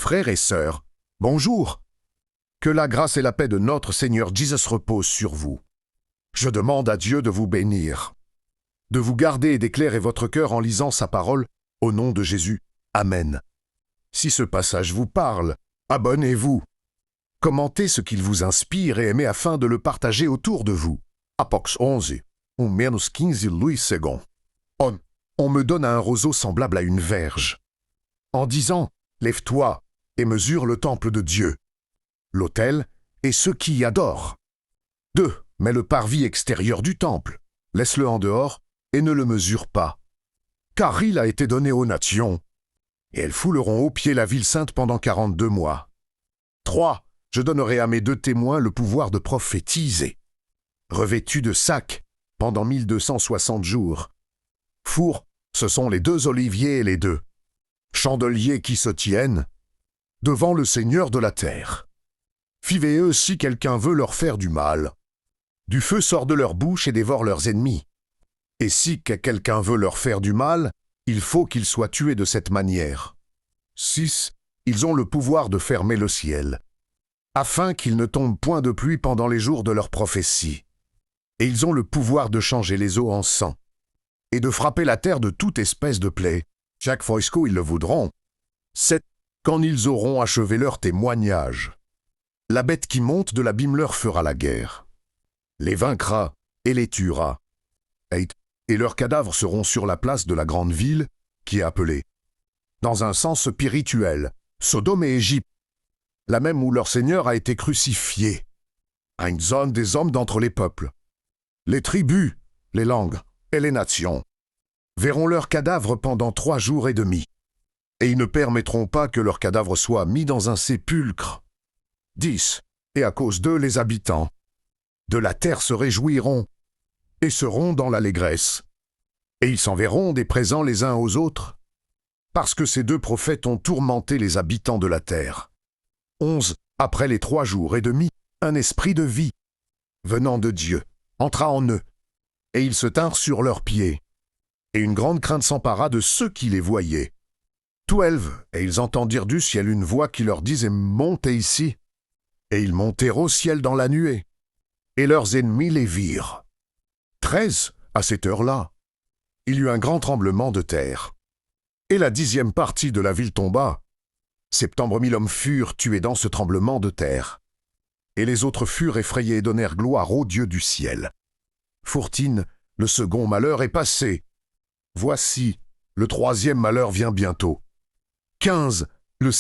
Frères et sœurs, bonjour. Que la grâce et la paix de notre Seigneur Jésus reposent sur vous. Je demande à Dieu de vous bénir, de vous garder et d'éclairer votre cœur en lisant sa parole, au nom de Jésus. Amen. Si ce passage vous parle, abonnez-vous. Commentez ce qu'il vous inspire et aimez afin de le partager autour de vous. Apox 11, menos 15 Louis II. On me donne un roseau semblable à une verge, en disant « Lève-toi et mesure le temple de Dieu, l'autel et ceux qui y adorent. 2. Mets le parvis extérieur du temple, laisse-le en dehors et ne le mesure pas. Car il a été donné aux nations, et elles fouleront aux pieds la ville sainte pendant 42 mois. 3. Je donnerai à mes 2 témoins le pouvoir de prophétiser, revêtus de sacs pendant 1260 jours. Four, ce sont les 2 oliviers et les 2 chandeliers qui se tiennent devant le Seigneur de la terre. Fivez-eux si quelqu'un veut leur faire du mal. Du feu sort de leur bouche et dévore leurs ennemis. Et si quelqu'un veut leur faire du mal, il faut qu'ils soient tués de cette manière. 6. Ils ont le pouvoir de fermer le ciel, afin qu'il ne tombe point de pluie pendant les jours de leur prophétie. Et ils ont le pouvoir de changer les eaux en sang, et de frapper la terre de toute espèce de plaie, chaque fois qu'ils le voudront. 7. Quand ils auront achevé leur témoignage, la bête qui monte de l'abîme leur fera la guerre, les vaincra et les tuera. 8. Et leurs cadavres seront sur la place de la grande ville, qui est appelée, dans un sens spirituel, Sodome et Égypte, la même où leur Seigneur a été crucifié, à une zone des hommes d'entre les peuples. Les tribus, les langues et les nations verront leurs cadavres pendant 3 jours et demi, et ils ne permettront pas que leurs cadavres soient mis dans un sépulcre. 10. Et à cause d'eux, les habitants de la terre se réjouiront et seront dans l'allégresse, et ils s'enverront des présents les uns aux autres, parce que ces 2 prophètes ont tourmenté les habitants de la terre. 11. Après les 3 jours et demi, un esprit de vie, venant de Dieu, entra en eux, et ils se tinrent sur leurs pieds, et une grande crainte s'empara de ceux qui les voyaient. 12. Et ils entendirent du ciel une voix qui leur disait « Montez ici ». Et ils montèrent au ciel dans la nuée, et leurs ennemis les virent. 13. À cette heure-là, il y eut un grand tremblement de terre, et la 10e partie de la ville tomba. 70 000 hommes furent tués dans ce tremblement de terre, et les autres furent effrayés et donnèrent gloire au Dieu du ciel. 14. Le second malheur est passé. Voici, le 3e malheur vient bientôt. 15. Le